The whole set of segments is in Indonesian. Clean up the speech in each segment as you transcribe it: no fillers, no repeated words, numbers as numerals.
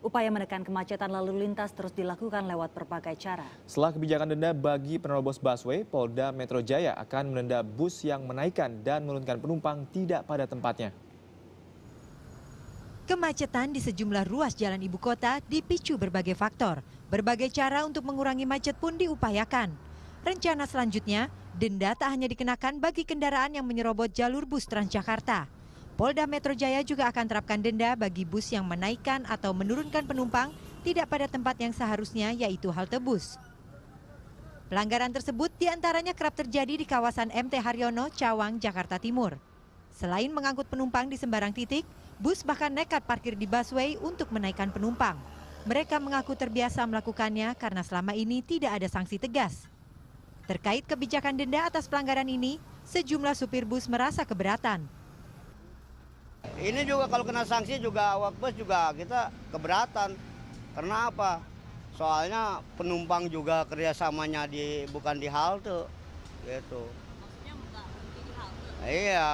Upaya menekan kemacetan lalu lintas terus dilakukan lewat berbagai cara. Setelah kebijakan denda bagi penerobos busway, Polda Metro Jaya akan mendenda bus yang menaikkan dan menurunkan penumpang tidak pada tempatnya. Kemacetan di sejumlah ruas jalan ibu kota dipicu berbagai faktor. Berbagai cara untuk mengurangi macet pun diupayakan. Rencana selanjutnya, denda tak hanya dikenakan bagi kendaraan yang menyerobot jalur bus Transjakarta. Polda Metro Jaya juga akan terapkan denda bagi bus yang menaikkan atau menurunkan penumpang tidak pada tempat yang seharusnya, yaitu halte bus. Pelanggaran tersebut diantaranya kerap terjadi di kawasan MT Haryono, Cawang, Jakarta Timur. Selain mengangkut penumpang di sembarang titik, bus bahkan nekat parkir di busway untuk menaikkan penumpang. Mereka mengaku terbiasa melakukannya karena selama ini tidak ada sanksi tegas. Terkait kebijakan denda atas pelanggaran ini, sejumlah supir bus merasa keberatan. Ini juga kalau kena sanksi juga awak bus juga kita keberatan. Karena apa? Soalnya penumpang juga kerjasamanya bukan di halte, gitu. Maksudnya nggak berhenti di halte? Iya,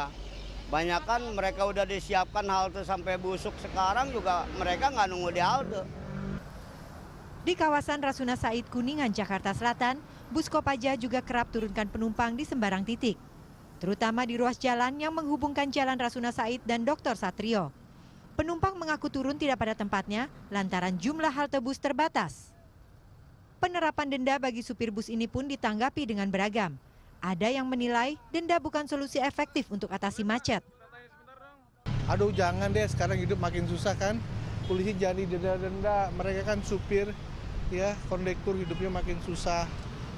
banyak kan mereka udah disiapkan halte sampai busuk, sekarang juga mereka nggak nunggu di halte. Di kawasan Rasuna Said Kuningan, Jakarta Selatan, bus Kopaja juga kerap turunkan penumpang di sembarang titik, terutama di ruas jalan yang menghubungkan Jalan Rasuna Said dan Dr. Satrio. Penumpang mengaku turun tidak pada tempatnya lantaran jumlah halte bus terbatas. Penerapan denda bagi supir bus ini pun ditanggapi dengan beragam. Ada yang menilai denda bukan solusi efektif untuk atasi macet. Aduh jangan deh, sekarang hidup makin susah kan. Polisi jadi denda-denda, mereka kan supir, ya kondektur hidupnya makin susah.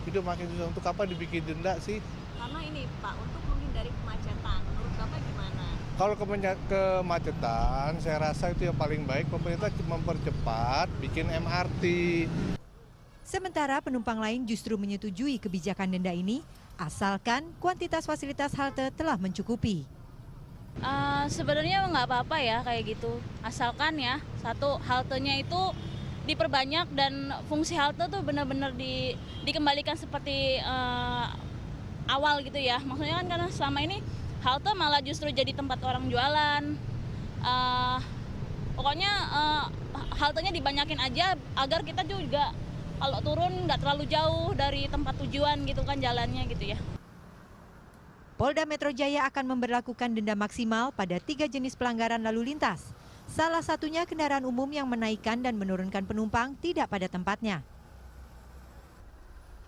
Hidup makin susah, untuk apa dibikin denda sih? Karena ini Pak, untuk menghindari kemacetan, menurut Bapak gimana? Kalau kemacetan, saya rasa itu yang paling baik pemerintah mempercepat bikin MRT. Sementara penumpang lain justru menyetujui kebijakan denda ini, asalkan kuantitas fasilitas halte telah mencukupi. Sebenarnya nggak apa-apa ya kayak gitu, asalkan ya satu haltenya itu diperbanyak dan fungsi halte tuh benar-benar dikembalikan seperti awal gitu ya. Maksudnya kan karena selama ini halte malah justru jadi tempat orang jualan. Pokoknya haltenya dibanyakin aja agar kita juga kalau turun nggak terlalu jauh dari tempat tujuan gitu kan jalannya gitu ya. Polda Metro Jaya akan memberlakukan denda maksimal pada 3 jenis pelanggaran lalu lintas. Salah satunya kendaraan umum yang menaikkan dan menurunkan penumpang tidak pada tempatnya.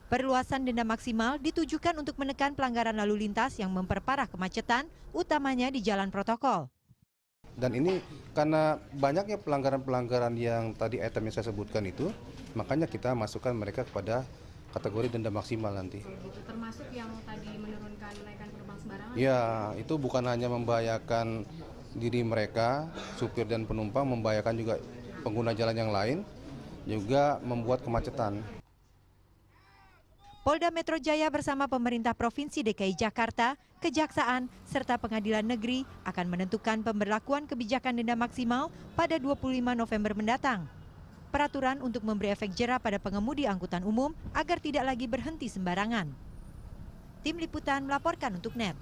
Perluasan denda maksimal ditujukan untuk menekan pelanggaran lalu lintas yang memperparah kemacetan, utamanya di jalan protokol. Dan ini karena banyaknya pelanggaran-pelanggaran yang tadi item yang saya sebutkan itu, makanya kita masukkan mereka kepada kategori denda maksimal nanti. Termasuk yang tadi menurunkan menaikkan penumpang sembarangan? Ya, itu bukan hanya membahayakan diri mereka, supir dan penumpang, membahayakan juga pengguna jalan yang lain, juga membuat kemacetan. Polda Metro Jaya bersama pemerintah Provinsi DKI Jakarta, Kejaksaan, serta Pengadilan Negeri akan menentukan pemberlakuan kebijakan denda maksimal pada 25 November mendatang. Peraturan untuk memberi efek jera pada pengemudi angkutan umum agar tidak lagi berhenti sembarangan. Tim Liputan melaporkan untuk NET.